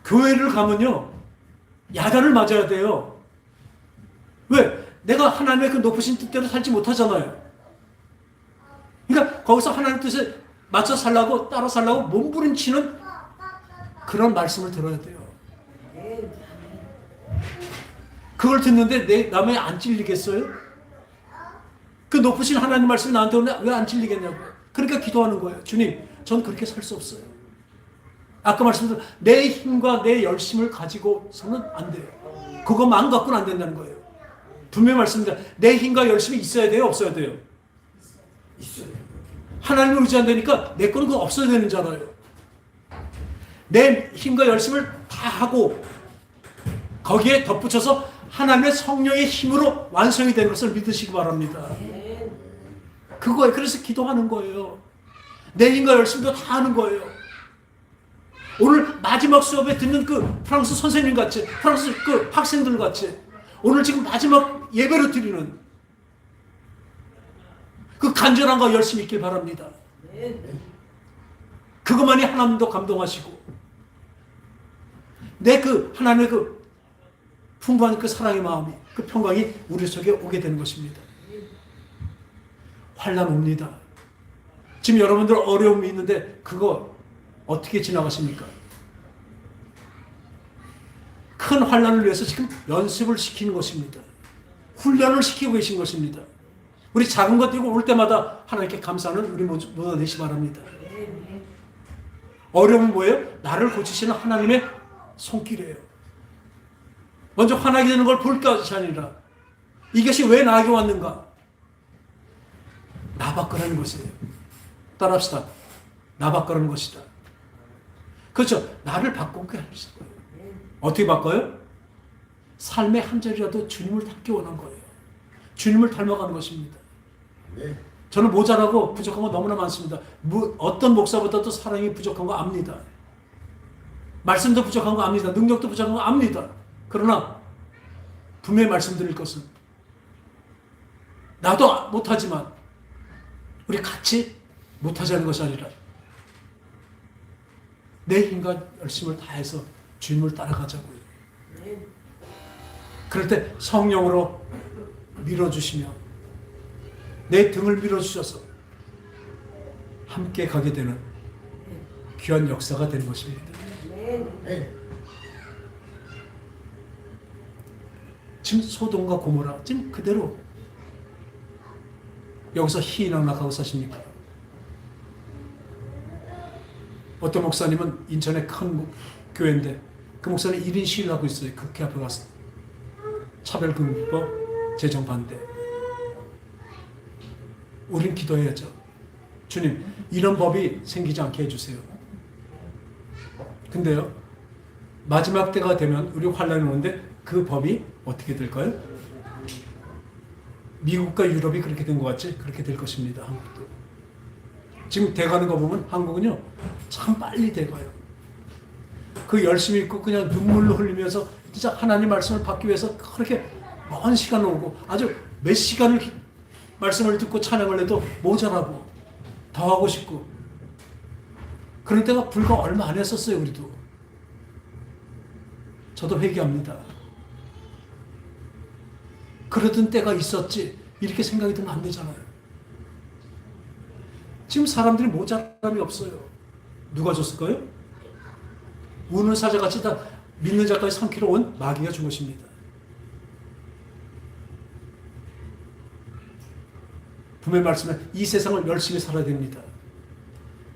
교회를 가면요. 야단을 맞아야 돼요. 왜? 내가 하나님의 그 높으신 뜻대로 살지 못하잖아요. 그러니까 거기서 하나님 뜻에 맞춰 살라고 따라 살라고 몸부림치는 그런 말씀을 들어야 돼요. 그걸 듣는데 내 남의 안 찔리겠어요? 그 높으신 하나님 말씀 나한테 오면 왜 안 찔리겠냐고. 그러니까 기도하는 거예요. 주님, 전 그렇게 살 수 없어요. 아까 말씀드린 내 힘과 내 열심을 가지고서는 안 돼요. 그것만 갖고는 안 된다는 거예요. 분명히 말씀드립니다. 내 힘과 열심이 있어야 돼요? 없어야 돼요? 있어요. 하나님을 의지한다니까 내 거는 그거 없어야 되는 잖아요. 내 힘과 열심을 다 하고 거기에 덧붙여서 하나님의 성령의 힘으로 완성이 되는 것을 믿으시기 바랍니다. 그거예요. 그래서 기도하는 거예요. 내 힘과 열심도 다 하는 거예요. 오늘 마지막 수업에 듣는 그 프랑스 선생님 같이, 프랑스 그 학생들 같이, 오늘 지금 마지막 예배로 드리는 그 간절함과 열심이 있길 바랍니다. 그것만이 하나님도 감동하시고, 내 그 하나님의 그 풍부한 그 사랑의 마음이, 그 평강이 우리 속에 오게 되는 것입니다. 환난 옵니다. 지금 여러분들 어려움이 있는데 그거 어떻게 지나가십니까? 큰 환난을 위해서 지금 연습을 시키는 것입니다. 훈련을 시키고 계신 것입니다. 우리 작은 것 들고 올 때마다 하나님께 감사하는 우리 모두 되시 바랍니다. 어려움은 뭐예요? 나를 고치시는 하나님의 손길이에요. 먼저 화나게 되는 걸 볼 것이 아니라 이것이 왜 나에게 왔는가? 나 바꾸라는 것이에요. 따라합시다. 나 바꾸라는 것이다. 그렇죠. 나를 바꾸게 하실 거예요. 어떻게 바꿔요? 삶의 한 절이라도 주님을 닮기 원한 거예요. 주님을 닮아가는 것입니다. 저는 모자라고 부족한 거 너무나 많습니다. 어떤 목사보다도 사랑이 부족한 거 압니다. 말씀도 부족한 거 압니다. 능력도 부족한 거 압니다. 그러나 분명히 말씀드릴 것은 나도 못하지만 우리 같이 못하자는 것이 아니라 내 힘과 열심을 다해서 주님을 따라가자고요. 그럴 때 성령으로 밀어주시며 내 등을 밀어주셔서 함께 가게 되는 귀한 역사가 되는 것입니다. 지금 소돔과 고모라 지금 그대로 여기서 희낙락하고 사십니까? 어떤 목사님은 인천의 큰 교회인데 그 목사님 1인 시위를 하고 있어요. 국회 앞에 가서 차별금지법 제정 반대. 우린 기도해야죠. 주님, 이런 법이 생기지 않게 해주세요. 근데요, 마지막 때가 되면 우리 환란이 오는데 그 법이 어떻게 될까요? 미국과 유럽이 그렇게 된 것 같지? 그렇게 될 것입니다. 한국도. 지금 돼가는 거 보면 한국은요, 참 빨리 돼가요. 그 열심히 있고 그냥 눈물로 흘리면서 진짜 하나님 말씀을 받기 위해서 그렇게 먼 시간을 오고 아주 몇 시간을 말씀을 듣고 찬양을 해도 모자라고 더 하고 싶고 그런 때가 불과 얼마 안 했었어요. 우리도. 저도 회개합니다. 그러던 때가 있었지 이렇게 생각이 들면 안 되잖아요. 지금 사람들이 모자람이 없어요. 누가 줬을까요? 우는 사자같이 다 믿는 자까지 삼키러 온 마귀가 준 것입니다. 분명히 말씀해 이 세상을 열심히 살아야 됩니다.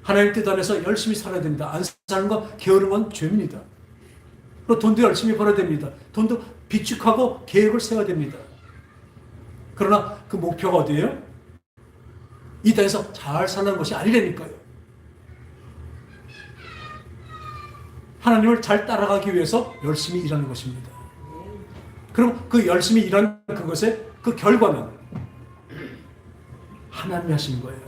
하나님 뜻 안에서 열심히 살아야 됩니다. 안 사는 거 게으른 건 죄입니다. 그리고 돈도 열심히 벌어야 됩니다. 돈도 비축하고 계획을 세워야 됩니다. 그러나 그 목표가 어디예요? 이 땅에서 잘 사는 것이 아니라니까요. 하나님을 잘 따라가기 위해서 열심히 일하는 것입니다. 그럼 그 열심히 일하는 그것의 그 결과는 하나님이 하시는 거예요.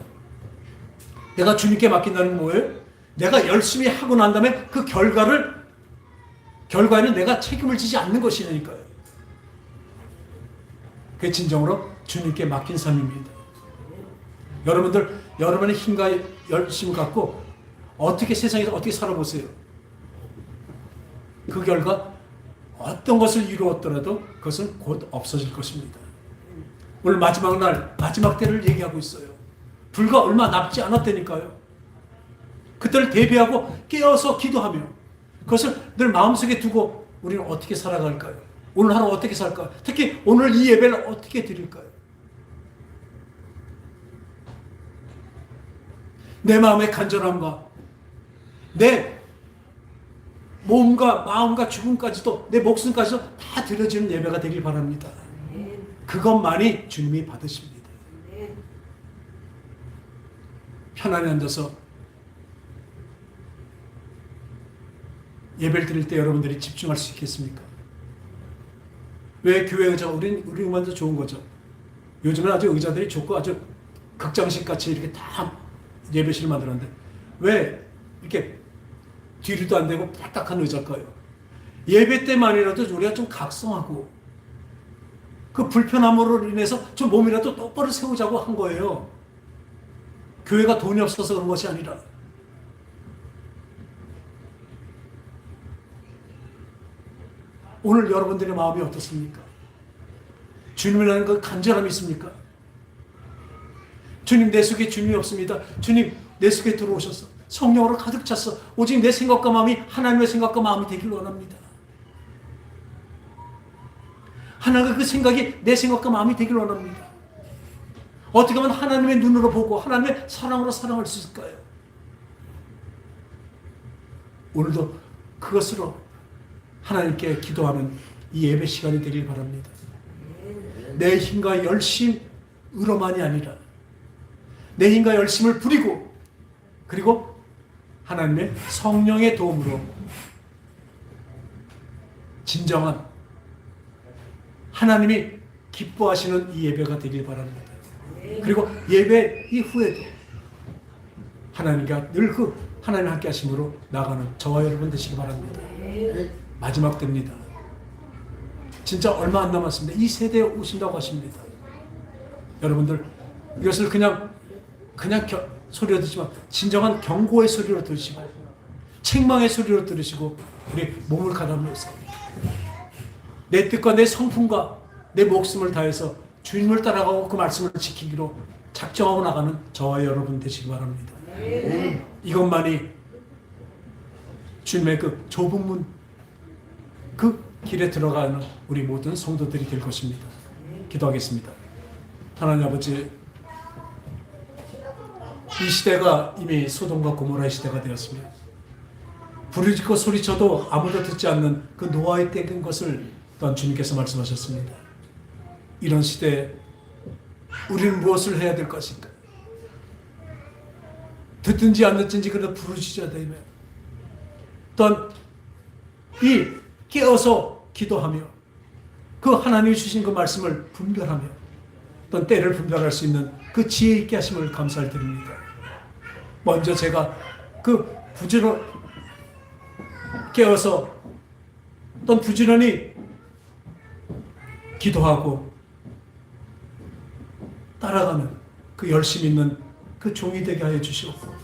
내가 주님께 맡긴다는 건 뭐예요? 내가 열심히 하고 난 다음에 그 결과에는 내가 책임을 지지 않는 것이니까요. 그게 진정으로 주님께 맡긴 삶입니다. 여러분들, 여러분의 힘과 열심을 갖고 어떻게 세상에서 어떻게 살아보세요. 그 결과 어떤 것을 이루었더라도 그것은 곧 없어질 것입니다. 오늘 마지막 날, 마지막 때를 얘기하고 있어요. 불과 얼마 남지 않았다니까요. 그때를 대비하고 깨어서 기도하며 그것을 늘 마음속에 두고 우리는 어떻게 살아갈까요? 오늘 하루 어떻게 살까요? 특히 오늘 이 예배를 어떻게 드릴까요? 내 마음의 간절함과 내 몸과 마음과 죽음까지도 내 목숨까지도 다 드려지는 예배가 되길 바랍니다. 그것만이 주님이 받으십니다. 편안히 앉아서 예배를 드릴 때 여러분들이 집중할 수 있겠습니까? 왜 교회 의자가 우리 음악도 좋은 거죠. 요즘은 아주 의자들이 좋고 아주 극장식 같이 이렇게 다 예배실을 만들었는데 왜 이렇게 뒤로도 안 되고 딱딱한 의자일까요? 예배 때만이라도 우리가 좀 각성하고 그 불편함으로 인해서 좀 몸이라도 똑바로 세우자고 한 거예요. 교회가 돈이 없어서 그런 것이 아니라 오늘 여러분들의 마음이 어떻습니까? 주님이라는 그 간절함이 있습니까? 주님 내 속에 주님이 없습니다. 주님 내 속에 들어오셔서 성령으로 가득 찼어. 오직 내 생각과 마음이 하나님의 생각과 마음이 되길 원합니다. 하나님의 그 생각이 내 생각과 마음이 되길 원합니다. 어떻게 하면 하나님의 눈으로 보고 하나님의 사랑으로 사랑할 수 있을까요? 오늘도 그것으로 하나님께 기도하는 이 예배 시간이 되길 바랍니다. 내 힘과 열심으로만이 아니라 내 힘과 열심을 부리고 그리고 하나님의 성령의 도움으로 진정한 하나님이 기뻐하시는 이 예배가 되길 바랍니다. 그리고 예배 이후에도 하나님과 늘 그 하나님 함께 하심으로 나가는 저와 여러분 되시기 바랍니다. 마지막 때입니다. 진짜 얼마 안 남았습니다. 이 세대에 오신다고 하십니다. 여러분들 이것을 그냥 소리로 듣지만 진정한 경고의 소리로 들으시고 책망의 소리로 들으시고 우리 몸을 가다듬어서 내 뜻과 내 성품과 내 목숨을 다해서 주님을 따라가고 그 말씀을 지키기로 작정하고 나가는 저와 여러분 되시기 바랍니다. 이것만이 주님의 그 좁은 문, 그 길에 들어가는 우리 모든 성도들이 될 것입니다. 기도하겠습니다. 하나님 아버지, 이 시대가 이미 소돔과 고모라의 시대가 되었으며 부르짖고 소리쳐도 아무도 듣지 않는 그 노아의 때인 것을 또한 주님께서 말씀하셨습니다. 이런 시대에 우리는 무엇을 해야 될 것인가? 듣든지 안 듣든지 그래도 부르짖어야 되며, 또한 이 깨어서 기도하며 그 하나님이 주신 그 말씀을 분별하며 또한 때를 분별할 수 있는 그 지혜 있게 하심을 감사를 드립니다. 먼저 제가 그 부지런 깨어서 또한 부지런히 기도하고 따라가는 그 열심 있는 그 종이 되게 하여 주시옵고,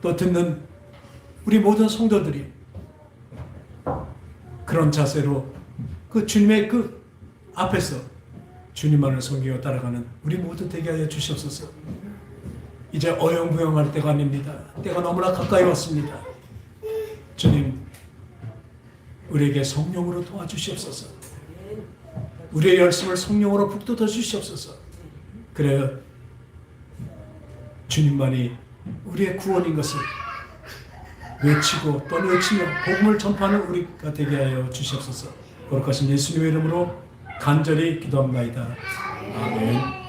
또 듣는 우리 모든 성도들이 그런 자세로 그 주님의 그 앞에서 주님만을 섬기고 따라가는 우리 모두 되게 하여 주시옵소서. 이제 어영부영할 때가 아닙니다. 때가 너무나 가까이 왔습니다. 주님, 우리에게 성령으로 도와주시옵소서. 우리의 열심을 성령으로 북돋아 주시옵소서. 그래야 주님만이 우리의 구원인 것을 외치고 또 외치며 복음을 전파하는 우리가 되게 하여 주시옵소서. 거룩하신 예수님의 이름으로 간절히 기도합나이다. 아멘.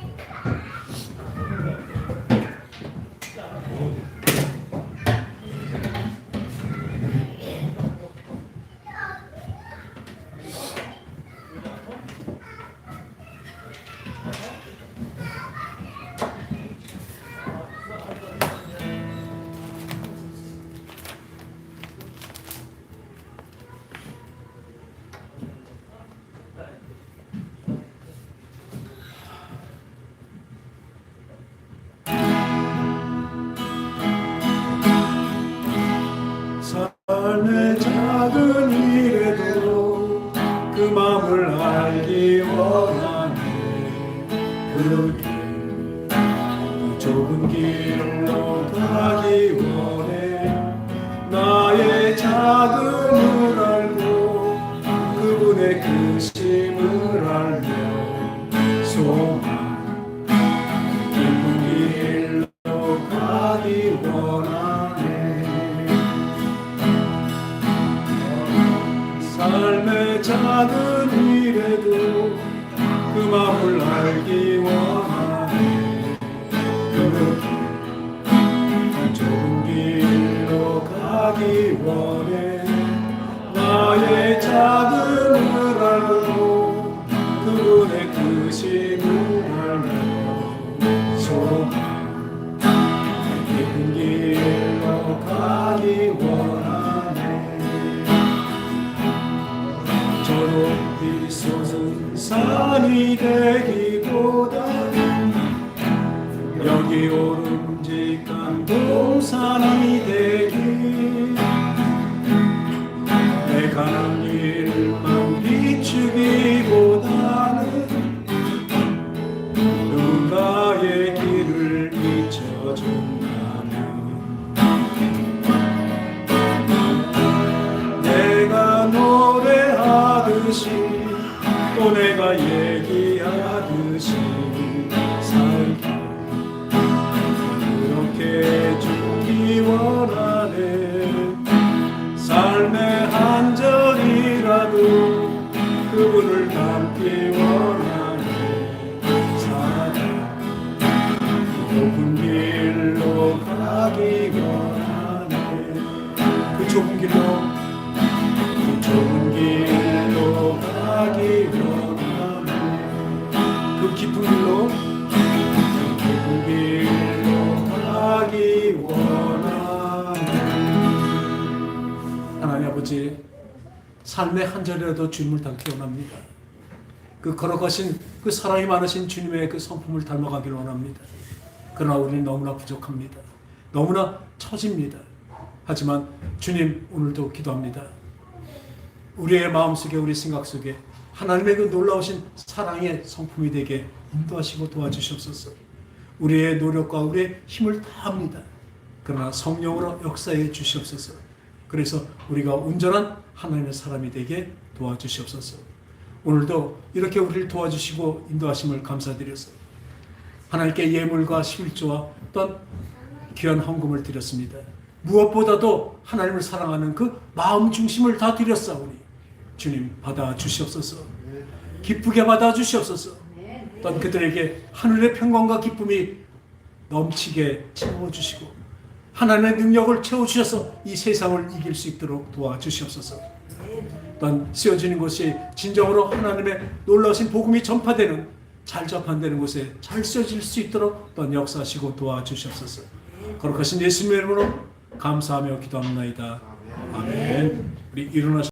삶의 작은 일에도 그 마음을 알기 원하네. 그 좁은 길로 가기 원해. 나의 작음을 알고 그분의 크심을 알며 소망 깊은 길로 가기 원하네. 삶의 작은 일에도 그 마음을 알기 원하네. 그 좁은 길로 가기 원해. 나의 작음을 알고 그분의 크심을 알며 소망 깊은 길로 가기 원하네. 저 높이 솟은 산이 되기보다 여기 오름직한 동산이 되기. 내 가는 길만 비추기보다는 누군가의 길을 비춰준다면 내가 노래하듯이 또 내가 얘기하듯이 살기 그렇게 주기 원하네. 삶의 한 절이라도 그분을 닮기 원하네. 사랑 좁은 길로 가기 원하네. 그 좁은 길로 가기 원하네. 그 깊은 길로 가기 원하네. 하나님 아버지, 삶의 한 절이라도 주님을 닮기 원합니다. 그 걸어가신 그 사랑이 많으신 주님의 그 성품을 닮아가기를 원합니다. 그러나 우리는 너무나 부족합니다. 너무나 처집니다. 하지만 주님, 오늘도 기도합니다. 우리의 마음속에, 우리 생각 속에 하나님의 그 놀라우신 사랑의 성품이 되게 인도하시고 도와주시옵소서. 우리의 노력과 우리의 힘을 다합니다. 그러나 성령으로 역사해 주시옵소서. 그래서 우리가 온전한 하나님의 사람이 되게 도와주시옵소서. 오늘도 이렇게 우리를 도와주시고 인도하심을 감사드려서 하나님께 예물과 11조와 어떤 귀한 헌금을 드렸습니다. 무엇보다도 하나님을 사랑하는 그 마음 중심을 다 드렸사오니 주님 받아주시옵소서. 기쁘게 받아주시옵소서. 어떤 그들에게 하늘의 평강과 기쁨이 넘치게 채워주시고 하나님의 능력을 채워주셔서 이 세상을 이길 수 있도록 도와주시옵소서. 또한 쓰여지는 곳이 진정으로 하나님의 놀라우신 복음이 전파되는 잘 전파되는 곳에 잘 쓰여질 수 있도록 또한 역사하시고 도와주시옵소서. 거룩하신 예수님의 이름으로 감사하며 기도합나이다. 아멘. 우리 일어나시